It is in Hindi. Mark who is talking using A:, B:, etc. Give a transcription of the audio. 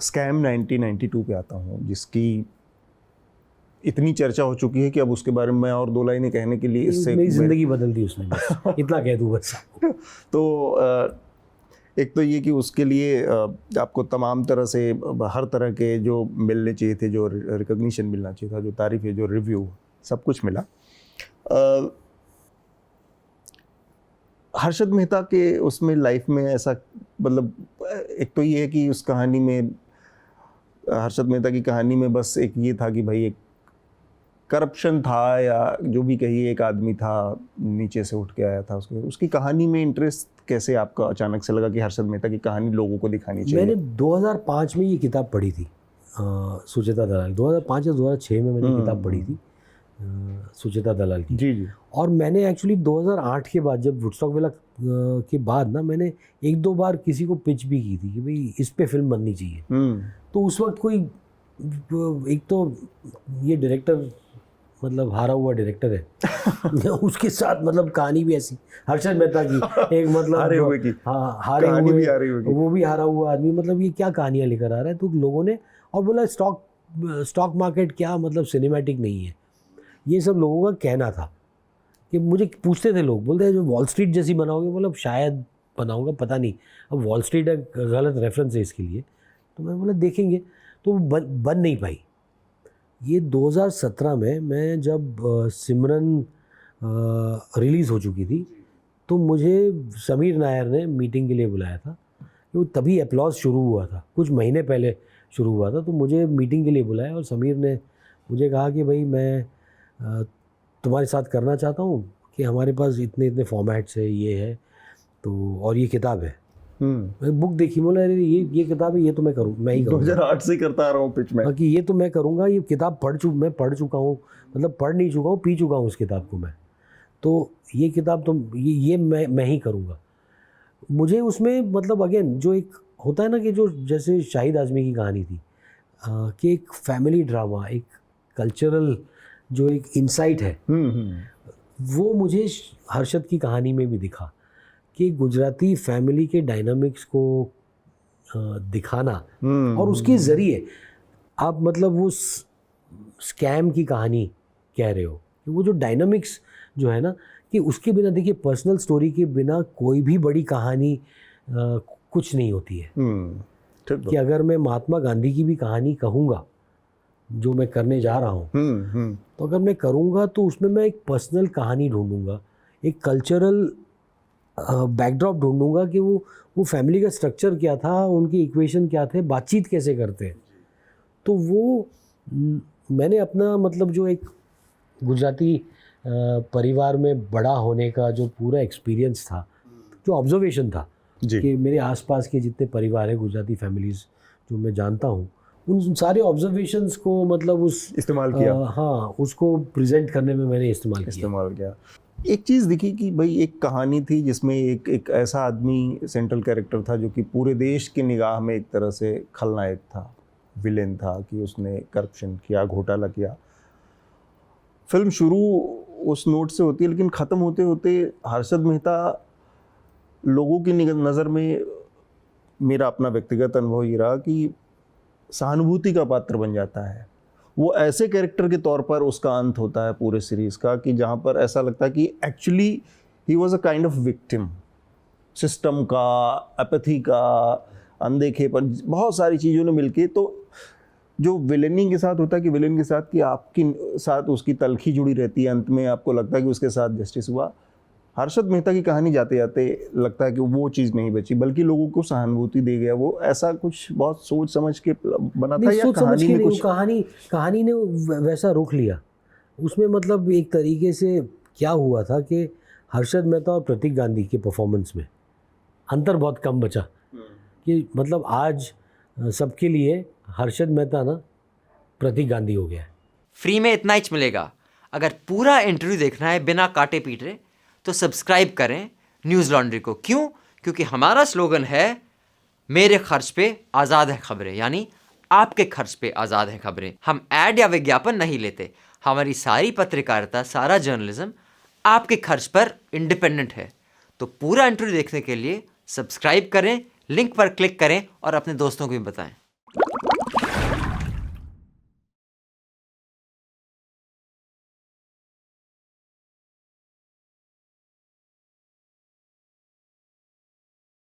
A: स्कैम 1992 पे आता हूँ, जिसकी इतनी चर्चा हो चुकी है कि अब उसके बारे में मैं और दो लाइनें कहने के लिए इससे
B: मेरी ज़िंदगी बदल दी उसने, बस इतना कह दूँ बस।
A: तो एक तो ये कि उसके लिए आपको तमाम तरह से हर तरह के जो मिलने चाहिए थे, जो रिकग्निशन मिलना चाहिए था, जो तारीफ़ है, जो रिव्यू, सब कुछ मिला। हर्षद मेहता के उसमें लाइफ में ऐसा, मतलब एक तो ये है कि उस कहानी में, हर्षद मेहता की कहानी में बस एक ये था कि भाई एक करप्शन था, या जो भी कहिए, एक आदमी था नीचे से उठ के आया था। उसकी कहानी में इंटरेस्ट कैसे आपका अचानक से लगा कि हर्षद मेहता की कहानी लोगों को दिखानी चाहिए?
B: मैंने 2005 में ये किताब पढ़ी थी, सुचेता दलाल। 2005 या 2006 में मैंने किताब पढ़ी थी सुचेता दलाल की।
A: जी जी।
B: और मैंने एक्चुअली 2008 के बाद, जब वुडस्टॉक विला के बाद ना, मैंने एक दो बार किसी को पिच भी की थी कि भाई इस पे फिल्म बननी चाहिए। तो उस वक्त कोई, एक तो ये डायरेक्टर मतलब हारा हुआ डायरेक्टर है उसके साथ मतलब कहानी भी ऐसी, हर्षद मेहता की एक मतलब
A: हारे हुए की,
B: हाँ हारे हुए
A: भी हारे हुए की,
B: वो भी हारा हुआ आदमी, मतलब ये क्या कहानियाँ लेकर आ रहा है। तो लोगों ने और बोला स्टॉक मार्केट क्या मतलब सिनेमैटिक नहीं है, ये सब लोगों का कहना था। कि मुझे पूछते थे लोग, बोलते हैं जो वॉल स्ट्रीट जैसी बनाओगे, मतलब शायद बनाऊंगा, पता नहीं। अब वॉल स्ट्रीट एक गलत रेफरेंस है इसके लिए, तो मैं बोला देखेंगे। तो बन नहीं पाई। ये 2017 में मैं जब सिमरन रिलीज़ हो चुकी थी, तो मुझे समीर नायर ने मीटिंग के लिए बुलाया था। वो तभी अपलॉज शुरू हुआ था, कुछ महीने पहले शुरू हुआ था। तो मुझे मीटिंग के लिए बुलाया और समीर ने मुझे कहा कि भाई मैं तुम्हारे साथ करना चाहता हूँ, कि हमारे पास इतने इतने फॉर्मेट्स है, ये है तो, और ये किताब है। मैं बुक देखी, बोला अरे ये किताब है, ये तो मैं ही करूँगा।
A: 2008 से करता आ रहा हूँ पिच में,
B: कि ये तो मैं करूँगा। ये किताब मैं पढ़ चुका हूँ, मतलब पढ़ नहीं चुका हूँ, पी चुका हूँ उस किताब को मैं। तो ये किताब तो ये मैं ही करूँगा। मुझे उसमें मतलब अगेन जो एक होता है ना, कि जो जैसे शाहिद आज़मी की कहानी थी, कि एक फैमिली ड्रामा, एक कल्चरल जो एक इंसाइट है, वो मुझे हर्षद की कहानी में भी दिखा। कि गुजराती फैमिली के डायनामिक्स को दिखाना, और उसके ज़रिए आप मतलब वो स्कैम की कहानी कह रहे हो, कि वो जो डायनामिक्स जो है ना, कि उसके बिना, देखिए पर्सनल स्टोरी के बिना कोई भी बड़ी कहानी कुछ नहीं होती है। कि अगर मैं महात्मा गांधी की भी कहानी कहूँगा, जो मैं करने जा रहा हूँ, तो अगर मैं करूँगा तो उसमें मैं एक पर्सनल कहानी ढूंढूंगा, एक कल्चरल बैकड्रॉप ढूंढूंगा, कि वो फैमिली का स्ट्रक्चर क्या था, उनके इक्वेशन क्या थे, बातचीत कैसे करते हैं। तो वो मैंने अपना मतलब जो एक गुजराती परिवार में बड़ा होने का जो पूरा एक्सपीरियंस था, जो ऑब्जर्वेशन था, कि मेरे आसपास के जितने परिवार हैं, गुजराती फैमिलीज़ जो मैं जानता हूँ, उन सारे ऑब्जर्वेशंस को मतलब
A: इस्तेमाल किया।
B: हाँ, उसको प्रेजेंट करने में मैंने इस्तेमाल किया।
A: एक चीज़ दिखी कि भाई एक कहानी थी जिसमें एक ऐसा आदमी सेंट्रल कैरेक्टर था जो कि पूरे देश की निगाह में एक तरह से खलनायक था, विलेन था, कि उसने करप्शन किया, घोटाला किया। फिल्म शुरू उस नोट से होती है, लेकिन ख़त्म होते होते हर्षद मेहता लोगों की नज़र में, मेरा अपना व्यक्तिगत अनुभव ये रहा कि सहानुभूति का पात्र बन जाता है। वो ऐसे कैरेक्टर के तौर पर उसका अंत होता है पूरे सीरीज़ का, कि जहाँ पर ऐसा लगता है कि actually he was a kind of victim, system का, अपैथी का, अनदेखे पर, बहुत सारी चीज़ों ने मिलके। तो जो विलेनी के साथ होता है, कि विलेन के साथ कि आपकी साथ उसकी तलखी जुड़ी रहती है, अंत में आपको लगता है कि उसके साथ जस्टिस हुआ। हर्षद मेहता की कहानी जाते जाते लगता है कि वो चीज़ नहीं बची, बल्कि लोगों को सहानुभूति दे गया। वो ऐसा कुछ बहुत सोच समझ के बना था, या कहानी में कुछ
B: कहानी ने वैसा रुख लिया उसमें। मतलब एक तरीके से क्या हुआ था कि हर्षद मेहता और प्रतीक गांधी के परफॉर्मेंस में अंतर बहुत कम बचा। कि मतलब आज सबके लिए हर्षद मेहता ना प्रतीक गांधी हो गया है।
C: फ्री में इतना ही मिलेगा। अगर पूरा इंटरव्यू देखना है बिना काटे पीटे, तो सब्सक्राइब करें न्यूज़ लॉन्ड्री को। क्यों? क्योंकि हमारा स्लोगन है, मेरे खर्च पे आज़ाद है खबरें, यानी आपके खर्च पे आज़ाद है खबरें। हम ऐड या विज्ञापन नहीं लेते। हमारी सारी पत्रकारिता, सारा जर्नलिज्म आपके खर्च पर इंडिपेंडेंट है। तो पूरा इंटरव्यू देखने के लिए सब्सक्राइब करें, लिंक पर क्लिक करें और अपने दोस्तों को भी बताएं। है।